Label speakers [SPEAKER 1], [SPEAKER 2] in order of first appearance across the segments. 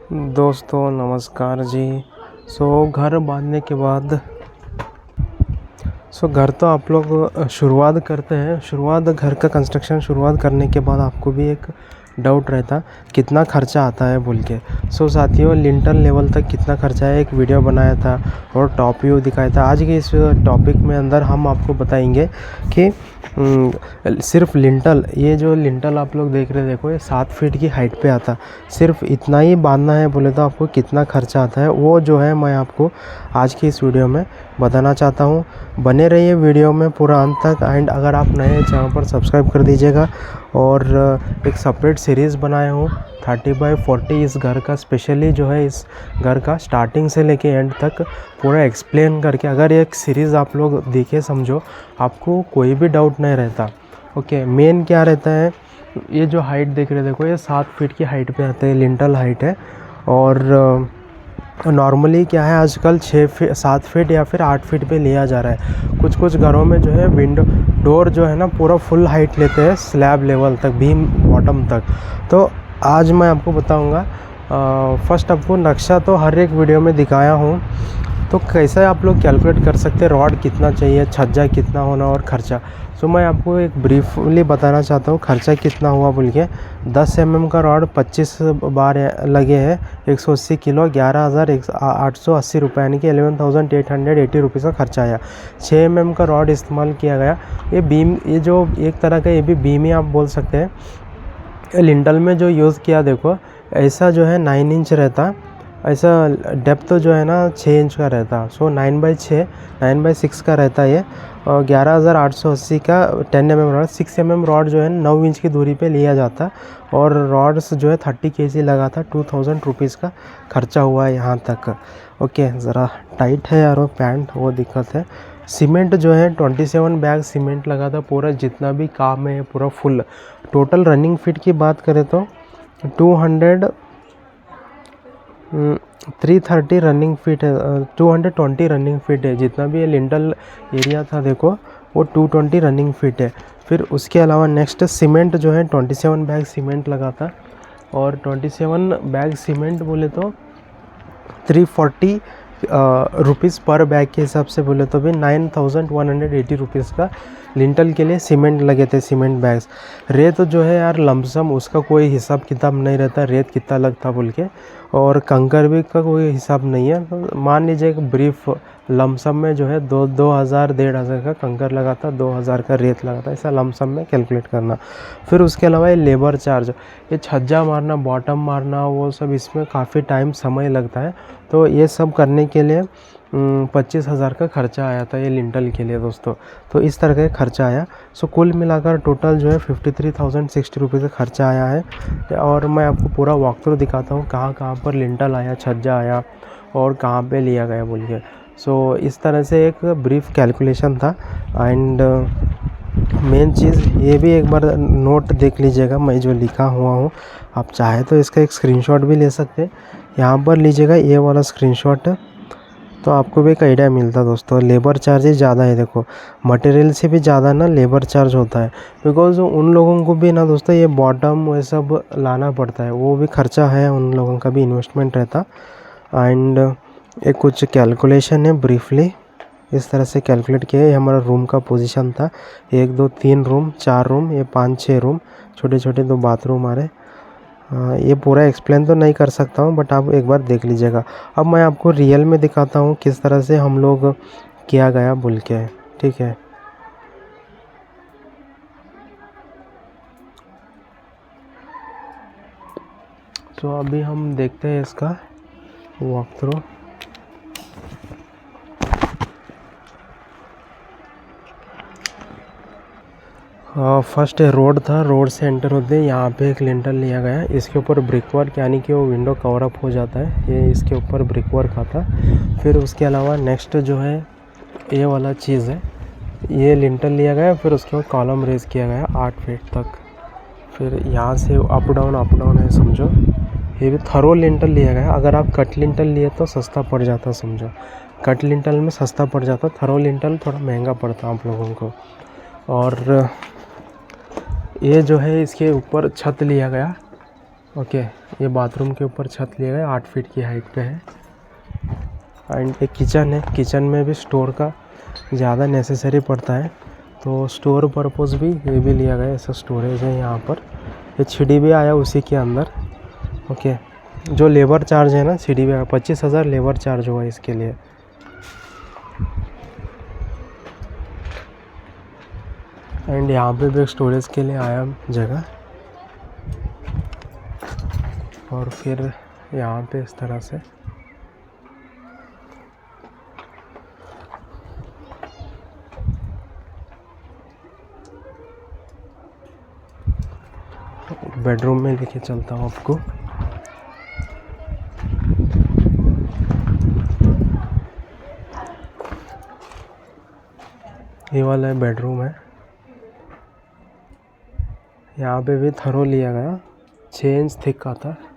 [SPEAKER 1] दोस्तों नमस्कार जी। घर बांधने के बाद घर तो आप लोग शुरुआत करते हैं। घर का कंस्ट्रक्शन शुरुआत करने के बाद आपको भी एक डाउट रहता कितना खर्चा आता है बोल के। साथियों, लिंटल लेवल तक कितना खर्चा है एक वीडियो बनाया था और टॉप व्यू दिखाया था। आज के इस टॉपिक में अंदर हम आपको बताएंगे कि सिर्फ लिंटल, ये जो लिंटल आप लोग देख रहे देखो, ये 7 फीट की हाइट पे आता। सिर्फ इतना ही बांधना है बोले तो आपको कितना खर्चा आता है वो जो है मैं आपको आज की इस वीडियो में बताना चाहता हूँ। बने रहिए वीडियो में पूरा अंत तक। एंड अगर आप नए हैं चैनल पर सब्सक्राइब कर दीजिएगा। और एक सेपरेट सीरीज़ बनाया हूँ 30x40 इस घर का, स्पेशली जो है इस घर का स्टार्टिंग से लेके एंड तक पूरा एक्सप्लेन करके। अगर एक सीरीज़ आप लोग देखे समझो, आपको कोई भी डाउट नहीं रहता। ओके, मेन क्या रहता है, ये जो हाइट देख रहे देखो, ये 7 फीट की हाइट पे आता है, लिंटल हाइट है। और नॉर्मली क्या है, आजकल 7 फीट या फिर 8 फीट पे लिया जा रहा है। कुछ घरों में जो है विंडो डोर जो है ना पूरा फुल हाइट लेते हैं, स्लैब लेवल तक, बीम बॉटम तक। तो आज मैं आपको बताऊंगा। फर्स्ट आपको नक्शा तो हर एक वीडियो में दिखाया हूँ, तो कैसे आप लोग कैलकुलेट कर सकते हैं रॉड कितना चाहिए, छज्जा कितना होना और खर्चा। मैं आपको एक ब्रीफली बताना चाहता हूँ खर्चा कितना हुआ बोल के। 10 mm का रॉड 25 बार लगे हैं, 180 किलो, 11,880 रुपये, यानी कि 11,880 रुपीज़ का खर्चा आया। 6 mm का रॉड इस्तेमाल किया गया। ये बीम, ये जो एक तरह का ये भी बीम ही आप बोल सकते हैं। लिंटल में जो यूज़ किया देखो, ऐसा जो है 9 इंच रहता, ऐसा डेप्थ जो है ना 6 इंच का रहता। 9/6 का रहता ये। और 11,880 का 10 mm रॉड, 6 mm रॉड जो है 9 इंच की दूरी पे लिया जाता। और रॉड्स जो है 30 kg लगा था। 2,000 रुपीज़ का खर्चा हुआ है यहाँ तक। ओके, ज़रा टाइट है यार वो पैंट, वो दिक्कत है। सीमेंट जो है 27 बैग सीमेंट लगा था। पूरा जितना भी काम है पूरा फुल। टोटल रनिंग फीट की बात करें तो 330 रनिंग फीट है, 220 रनिंग फीट है। जितना भी ये लिंटल एरिया था देखो, वो 220 रनिंग फीट है। फिर उसके अलावा नेक्स्ट सीमेंट जो है 27 बैग सीमेंट लगा था। और 27 बैग सीमेंट बोले तो 340 रुपीज़ पर बैग के हिसाब से बोले तो भी 9,180 रुपीज़ का लिंटल के लिए सीमेंट लगे थे, सीमेंट बैग्स। रेत जो है यार लमसम, उसका कोई हिसाब किताब नहीं रहता रेत कितना लगता बोल के। और कंकर भी का कोई हिसाब नहीं है। तो मान लीजिए एक ब्रीफ लमसम में जो है 2,000 1,500 का कंकर लगा था, 2,000 का रेत लगा था, ऐसा लमसम में कैलकुलेट करना। फिर उसके अलावा ये लेबर चार्ज, ये छज्जा मारना, बॉटम मारना, वो सब इसमें काफ़ी टाइम समय लगता है। तो ये सब करने के लिए 25,000 का खर्चा आया था ये लिंटल के लिए दोस्तों। तो इस तरह का खर्चा आया। कुल मिलाकर टोटल जो है 53,060 रुपये का खर्चा आया है। और मैं आपको पूरा वॉक थ्रू दिखाता हूँ कहाँ पर लिंटल आया, छज्जा आया और कहाँ पे लिया गया बोल के। इस तरह से एक ब्रीफ कैलकुलेशन था। एंड मेन चीज़ ये भी एक बार नोट देख लीजिएगा, मैं जो लिखा हुआ हूँ। आप चाहे तो इसका एक स्क्रीनशॉट भी ले सकते हैं। यहाँ पर लीजिएगा ये वाला स्क्रीनशॉट, तो आपको भी एक आइडिया मिलता दोस्तों। लेबर चार्जेस ज़्यादा है देखो, मटेरियल से भी ज़्यादा ना लेबर चार्ज होता है। बिकॉज उन लोगों को भी ना दोस्तों ये बॉटम वो सब लाना पड़ता है, वो भी खर्चा है, उन लोगों का भी इन्वेस्टमेंट रहता। एंड एक कुछ कैलकुलेशन है ब्रीफली, इस तरह से कैलकुलेट किया। ये हमारा रूम का पोजीशन था, 1 2 3 रूम, 4 रूम, ये 5 6 रूम, छोटे छोटे 2 बाथरूम आ रहे। ये पूरा एक्सप्लेन तो नहीं कर सकता हूँ, बट आप एक बार देख लीजिएगा। अब मैं आपको रियल में दिखाता हूँ किस तरह से हम लोग किया गया बोल के, ठीक है। तो अभी हम देखते हैं इसका वॉक थ्रू। फर्स्ट रोड था, रोड से एंटर होते यहाँ पे एक लिंटल लिया गया। इसके ऊपर ब्रिक वर्क, यानी कि वो विंडो कवर अप हो जाता है, ये इसके ऊपर ब्रिक वर्क आता। फिर उसके अलावा नेक्स्ट जो है ये वाला चीज़ है, ये लिंटल लिया गया। फिर उसके बाद कॉलम रेज किया गया 8 फीट तक। फिर यहाँ से अप डाउन है समझो। ये भी थरो लिंटल लिया गया। अगर आप कट लिंटल लिए तो सस्ता पड़ जाता समझो, कट लिंटल में सस्ता पड़ जाता, थरो लिंटल थोड़ा महंगा पड़ता आप लोगों को। और ये जो है इसके ऊपर छत लिया गया, ओके, ये बाथरूम के ऊपर छत लिया गया, 8 फीट की हाइट पे है। एंड एक किचन है, किचन में भी स्टोर का ज़्यादा नेसेसरी पड़ता है, तो स्टोर पर्पज़ भी ये भी लिया गया, ऐसा स्टोरेज है यहाँ पर। ये सीढ़ी भी आया उसी के अंदर। ओके, जो लेबर चार्ज है ना, सीढ़ी भी आया, 25,000 लेबर चार्ज हुआ इसके लिए। एंड यहाँ पे भी स्टोरेज के लिए आया जगह। और फिर यहाँ पे इस तरह से बेडरूम में लेके चलता हूँ आपको। ये वाला बेडरूम है, यहाँ पे भी थरो लिया गया, 6 इंच थिक आता है।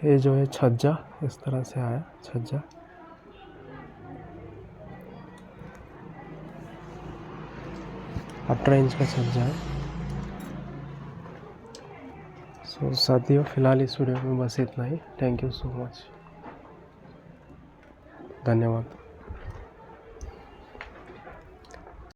[SPEAKER 1] ये जो है छज्जा इस तरह से आया, छज्जा 18 इंच का छज्जा है। सो साथियों, फिलहाल इस वीडियो में बस इतना ही। थैंक यू सो मच, धन्यवाद।